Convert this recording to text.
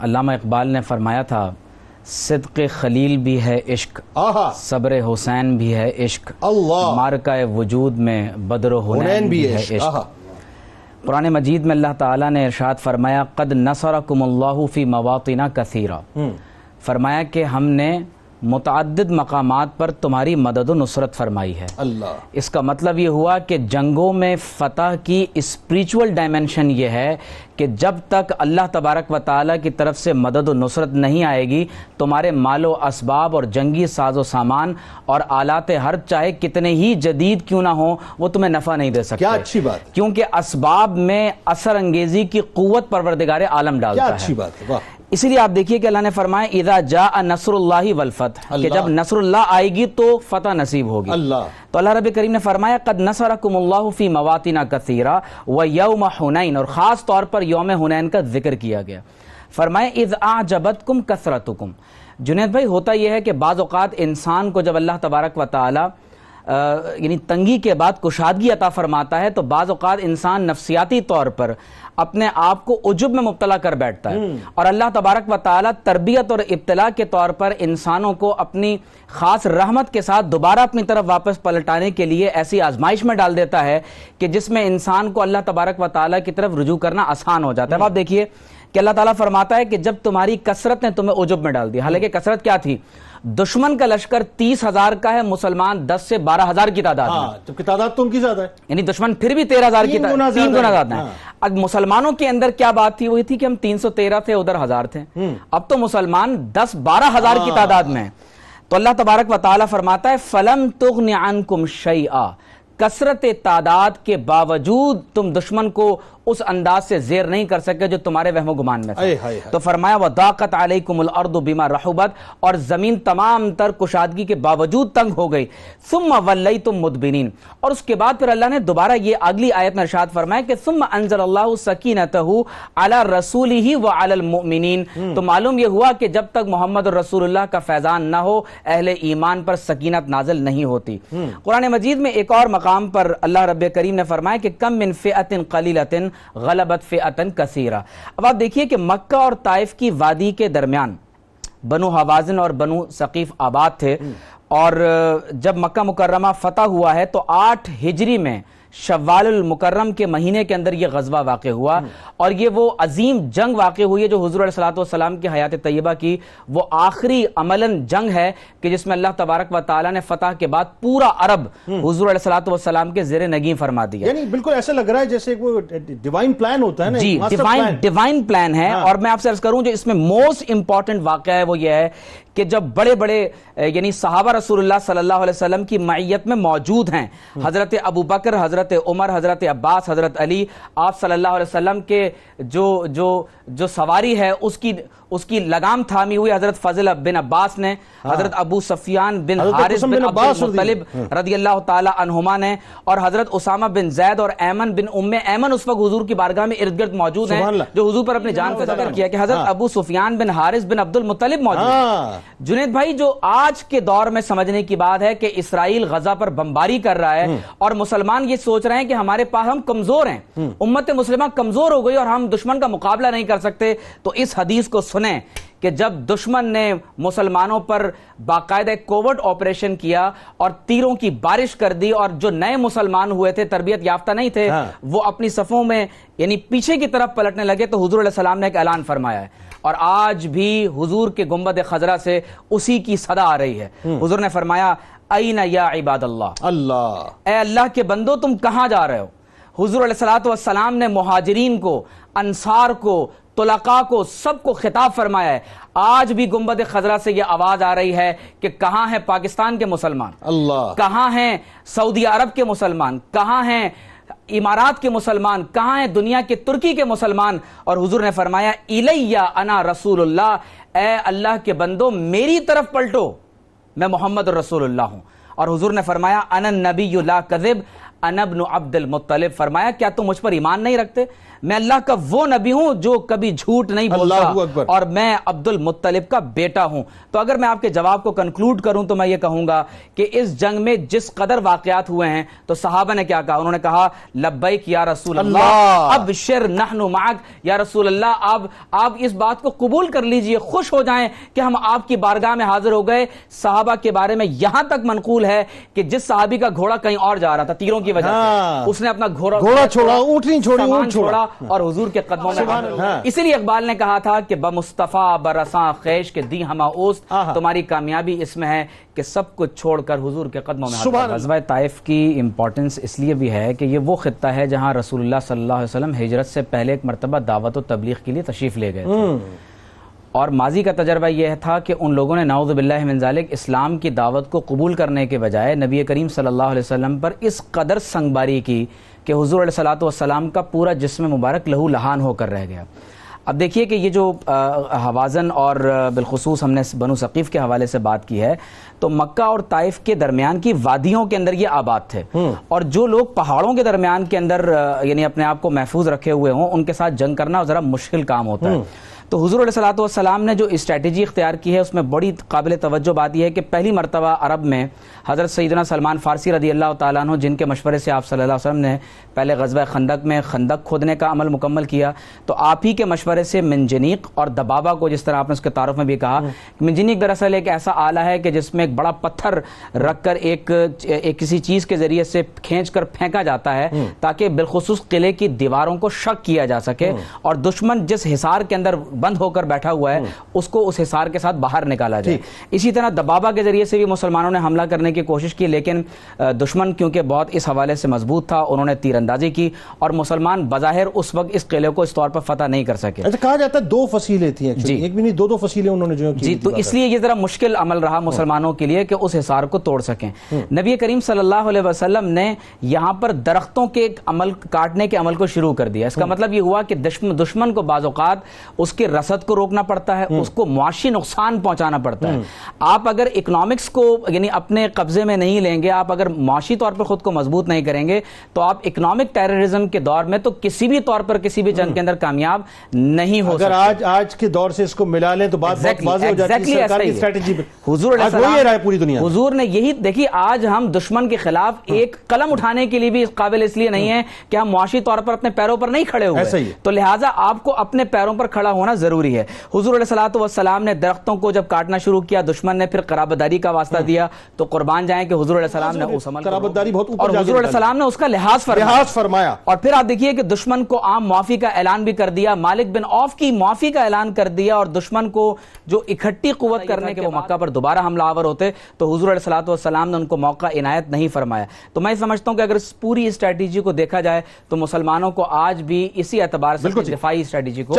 علامہ اقبال نے فرمایا تھا، صدق خلیل بھی ہے عشق، صبر حسین بھی ہے عشق، مارکہ وجود میں بدر و حنین بھی ہے عشق۔ قرآن مجید میں اللہ تعالیٰ نے ارشاد فرمایا، قد نصرکم اللہ فی مواطن کثیرہ، فرمایا کہ ہم نے متعدد مقامات پر تمہاری مدد و نصرت فرمائی ہے۔ اس کا مطلب یہ ہوا کہ جنگوں میں فتح کی اسپریچول ڈائمنشن یہ ہے کہ جب تک اللہ تبارک و تعالیٰ کی طرف سے مدد و نصرت نہیں آئے گی، تمہارے مال و اسباب اور جنگی ساز و سامان اور آلات حرب چاہے کتنے ہی جدید کیوں نہ ہوں، وہ تمہیں نفع نہیں دے سکتے۔ کیا اچھی بات، کیونکہ اسباب میں اثر انگیزی کی قوت پروردگار عالم ڈالتا ہے۔ کیا اچھی بات ہے، واہ۔ اسی لیے آپ دیکھیے کہ اللہ نے فرمایا اذا جاء نصر اللہ والفتح، کہ جب نصر اللہ آئے گی تو فتح نصیب ہوگی۔ تو اللہ رب کریم نے فرمایا قد نصرکم اللہ فی مواطن کثیرہ ویوم حنین، اور خاص طور پر یوم حنین کا ذکر کیا گیا۔ فرمایا اذ اعجبتکم کثرتکم۔ جنید بھائی، ہوتا یہ ہے کہ بعض اوقات انسان کو جب اللہ تبارک و تعالی یعنی تنگی کے بعد کشادگی عطا فرماتا ہے تو بعض اوقات انسان نفسیاتی طور پر اپنے آپ کو عجب میں مبتلا کر بیٹھتا ہے، اور اللہ تبارک و تعالی تربیت اور ابتلاء کے طور پر انسانوں کو اپنی خاص رحمت کے ساتھ دوبارہ اپنی طرف واپس پلٹانے کے لیے ایسی آزمائش میں ڈال دیتا ہے کہ جس میں انسان کو اللہ تبارک و تعالی کی طرف رجوع کرنا آسان ہو جاتا ہے۔ آپ دیکھیے کہ اللہ تعالیٰ فرماتا ہے کہ جب تمہاری کثرت نے تمہیں عجب میں ڈال دیا، حالانکہ کثرت کیا تھی؟ دشمن کا لشکر 30,000 کا ہے، مسلمان 10 سے 12,000 کی تعداد ہے، جبکہ تعداد تو ان کی زیادہ ہے، یعنی دشمن پھر بھی 13,000 کی تعداد، 3 گنا زیادہ ہے۔ اب مسلمانوں کے اندر کیا بات تھی؟ وہی تھی کہ ہم 313 تھے، ادھر 1000 تھے۔ اب تو مسلمان 10-12,000 کی تعداد میں۔ تو اللہ تبارک و تعالیٰ فرماتا ہے فَلَمْ تُغْنِ عَنْكُمْ شَيْئًا، کثرت تعداد کے باوجود تم دشمن کو اس انداز سے زیر نہیں کر سکے جو تمہارے وہم و گمان میں تھا۔ تو فرمایا وَضَاقَتْ عَلَيْكُمُ الْأَرْضُ بِمَا رَحُبَتْ، اور زمین تمام تر کشادگی کے باوجود تنگ ہو گئی۔ ثُمَّ وَلَّيْتُمْ مُدْبِرِينَ، اور اس کے بعد پھر اللہ نے دوبارہ یہ اگلی آیت میں ارشاد فرمایا کہ ثُمَّ أَنزَلَ اللَّهُ سَكِينَتَهُ عَلَى رَسُولِهِ وَعَلَى الْمُؤْمِنِينَ۔ تو معلوم یہ ہوا کہ جب تک محمد رسول اللہ کا فیضان نہ ہو، اہل ایمان پر سکینت نازل نہیں ہوتی۔ قرآن مجید میں ایک اور مقام پر اللہ رب کریم نے فرمایا کہ کم من فئۃ قلیلۃ غلبت فئۃ کثیرہ۔ اب آپ دیکھیے کہ مکہ اور طائف کی وادی کے درمیان بنو حوازن اور بنو ثقیف آباد تھے، اور جب مکہ مکرمہ فتح ہوا ہے تو 8 ہجری میں شوال المکرم کے مہینے کے اندر یہ غزوہ واقع ہوا، اور یہ وہ عظیم جنگ واقع ہوئی ہے جو حضور علیہ الصلوۃ کی حیات طیبہ کی وہ آخری عملاً جنگ ہے کہ جس میں اللہ تبارک و تعالیٰ نے فتح کے بعد پورا عرب حضور علیہ الصلوۃ کے زیر نگین فرما دیا۔ یعنی بالکل ایسا لگ رہا ہے جیسے کوئی ڈیوائن پلان ہوتا ہے نا۔ جی، ڈیوائن پلان ہے۔ اور میں آپ سے عرض کروں جو اس میں موسٹ امپورٹنٹ واقعہ ہے وہ یہ ہے کہ جب بڑے بڑے یعنی صحابہ رسول اللہ صلی اللہ علیہ وسلم کی معیت میں موجود ہیں، حضرت ابوبکر، حضرت عمر، حضرت عباس، حضرت علی، آپ صلی اللہ علیہ وسلم کے جو سواری ہے اس کی لگام تھامی ہوئی حضرت فضل بن عباس نے، حضرت ابو سفیان بن حارث بن عبد المطلب رضی اللہ تعالی عنہما نے، اور حضرت اسامہ بن زید اور ایمن بن ایمن اس وقت حضور کی بارگاہ میں ارد گرد موجود ہیں جو حضور پر اپنی جان فدا کیا کہ حضرت ابو سفیان بن حارث بن عبد المطلب موجود ہیں۔ جنید بھائی، جو آج کے دور میں سمجھنے کی بات ہے کہ اسرائیل غزہ پر بمباری کر رہا ہے اور مسلمان یہ سوچ رہے ہیں کہ ہمارے پاس ہم کمزور ہیں، امت مسلمہ کمزور ہو گئی اور ہم دشمن کا مقابلہ نہیں کر سکتے، تو اس حدیث کو سنیں کہ جب دشمن نے مسلمانوں پر باقاعدہ کوورٹ آپریشن کیا اور تیروں کی بارش کر دی، اور جو نئے مسلمان ہوئے تھے، تربیت یافتہ نہیں تھے، وہ اپنی صفوں میں یعنی پیچھے کی طرف پلٹنے لگے، تو حضور علیہ السلام نے ایک اعلان فرمایا ہے، اور آج بھی حضور کے گنبد خضرا سے اسی کی صدا آ رہی ہے۔ حضور نے فرمایا این یا عباد اللہ، اے اللہ کے بندو تم کہاں جا رہے ہو؟ حضور علیہ السلام نے مہاجرین کو، انصار کو، طلقاء کو، سب کو خطاب فرمایا ہے۔ آج بھی گنبد خضرا سے یہ آواز آ رہی ہے کہ کہاں ہیں پاکستان کے مسلمان، کہاں ہیں سعودی عرب کے مسلمان، کہاں ہیں امارات کے مسلمان، کہاں ہیں دنیا کے ترکی کے مسلمان؟ اور حضور نے فرمایا الیہ انا رسول اللہ، اے اللہ کے بندو میری طرف پلٹو، میں محمد رسول اللہ ہوں۔ اور حضور نے فرمایا انا النبی لا کذب انا ابن عبد المطلب، فرمایا کیا تم مجھ پر ایمان نہیں رکھتے؟ میں اللہ کا وہ نبی ہوں جو کبھی جھوٹ نہیں بولتا اور میں عبد المطلب کا بیٹا ہوں. تو اگر میں آپ کے جواب کو کنکلوڈ کروں تو میں یہ کہوں گا کہ اس جنگ میں جس قدر واقعات ہوئے ہیں تو صحابہ نے کیا کہا؟ انہوں نے کہا لبیک یا رسول اللہ ابشر نحن معک. یا رسول اللہ آپ اس بات کو قبول کر لیجئے، خوش ہو جائیں کہ ہم آپ کی بارگاہ میں حاضر ہو گئے. صحابہ کے بارے میں یہاں تک منقول ہے کہ جس صحابی کا گھوڑا کہیں اور جا رہا تھا تیروں کی وجہ سے، اس نے اپنا گھوڑا چھوڑا، اونٹنی چھوڑا اور حضور کے قدموں میں. اسی لیے اقبال نے کہا تھا کہ بمصطفیٰ برساں خیش کے دی ہما اوست، تمہاری کامیابی اس میں ہے کہ سب کچھ چھوڑ کر حضور کے قدموں میں حاضر. غزوہ طائف کی امپورٹنس اس لیے بھی ہے کہ یہ وہ خطہ ہے جہاں رسول اللہ صلی اللہ علیہ وسلم ہجرت سے پہلے ایک مرتبہ دعوت و تبلیغ کے لیے تشریف لے گئے تھے، اور ماضی کا تجربہ یہ تھا کہ ان لوگوں نے نعوذ باللہ من ذالک اسلام کی دعوت کو قبول کرنے کے بجائے نبی کریم صلی اللہ علیہ وسلم پر اس قدر سنگباری کی کہ حضور علیہ الصلوۃ کا پورا جسم مبارک لہو لہان ہو کر رہ گیا. اب دیکھیے کہ یہ جو حوازن اور بالخصوص ہم نے بنو ثقیف کے حوالے سے بات کی ہے تو مکہ اور طائف کے درمیان کی وادیوں کے اندر یہ آباد تھے، اور جو لوگ پہاڑوں کے درمیان کے اندر یعنی اپنے آپ کو محفوظ رکھے ہوئے ہوں ان کے ساتھ جنگ کرنا ذرا مشکل کام ہوتا ہے. تو حضور علیہ الصلوۃ نے جو اسٹریٹجی اختیار کی ہے اس میں بڑی قابل توجہ بات یہ ہے کہ پہلی مرتبہ عرب میں حضرت سیدنا سلمان فارسی رضی اللہ تعالیٰ عنہ، جن کے مشورے سے آپ صلی اللہ علیہ وسلم نے پہلے غزوہ خندق میں خندق کھودنے کا عمل مکمل کیا، تو آپ ہی کے مشورے سے منجنیق اور دبابہ کو، جس طرح آپ نے اس کے تعارف میں بھی کہا، منجنیق دراصل ایک ایسا آلہ ہے کہ جس میں ایک بڑا پتھر رکھ کر ایک کسی چیز کے ذریعے سے کھینچ کر پھینکا جاتا ہے تاکہ بالخصوص قلعے کی دیواروں کو شک کیا جا سکے اور دشمن جس حصار کے اندر بند ہو کر بیٹھا ہوا ہے اس کو اس حصار کے ساتھ باہر نکالا جائے. اسی طرح دبابہ کے ذریعے سے بھی مسلمانوں نے حملہ کرنے کی کوشش کی، لیکن دشمن کیونکہ بہت اس حوالے سے مضبوط تھا، انہوں نے تیر اندازی کی اور مسلمان بظاہر اس وقت اس قلعے کو اس طور پر فتح نہیں کر سکے. اچھا، کہا جاتا ہے دو فصیلیں تھیں، ایک بھی نہیں دو فصیلیں انہوں نے جو کی. تو اس لیے یہ ذرا مشکل عمل رہا مسلمانوں کے لیے کہ اس حصار کو توڑ سکیں. نبی کریم صلی اللہ علیہ وسلم نے یہاں پر درختوں کے عمل کاٹنے کے عمل کو شروع کر دیا. اس کا مطلب یہ ہوا کہ دشمن کو بعض اوقات اس کے رسد کو روکنا پڑتا ہے، اس کو معاشی نقصان پہنچانا پڑتا ہے. آپ اگر اکنامکس کو یعنی اپنے قبضے میں نہیں لیں گے، آپ اگر معاشی طور پر خود کو مضبوط نہیں کریں گے تو آپ اکنامک ٹیررزم کے دور میں تو کسی بھی طور پر کسی بھی جنگ کے اندر کامیاب نہیں ہو سکتے. اگر آج کے دور سے اس کو ملا لیں تو بات بہت واضح ہو جاتی ہے. سرکار کی اسٹریٹجی پہ حضور علیہ السلام پوری دنیا حضور نے یہی دیکھی. آج ہم دشمن کے خلاف ایک قلم اٹھانے کے لیے بھی اس قابل اس لیے نہیں ہے کہ ہم معاشی طور پر اپنے پیروں پر نہیں کھڑے ہوئے، تو لہٰذا آپ کو اپنے پیروں پر کھڑا ہونا ضروری ہے. حضور علیہ السلام نے درختوں کو جب کاٹنا شروع کیا، دشمن نے پھر قرابت داری کا واسطہ دیا، تو قربان جائیں کہ حضور علیہ السلام نے اس عمل قرابت داری بہت اوپر، اور حضور علیہ السلام نے اس کا لحاظ فرمایا. اور پھر آپ دیکھیے کہ دشمن کو عام معافی کا اعلان بھی کر دیا، مالک بن عوف کی معافی کا اعلان کر دیا، اور دشمن کو جو اکٹھی قوت کرنے کے وہ مکہ پر دوبارہ حملہ آور ہوتے تو حضور علیہ السلام نے ان کو موقع عنایت نہیں فرمایا. تو میں سمجھتا ہوں کہ اگر اس پوری اسٹریٹجی کو دیکھا جائے تو مسلمانوں کو آج بھی اسی اعتبار سے دفاعی اسٹریٹجی کو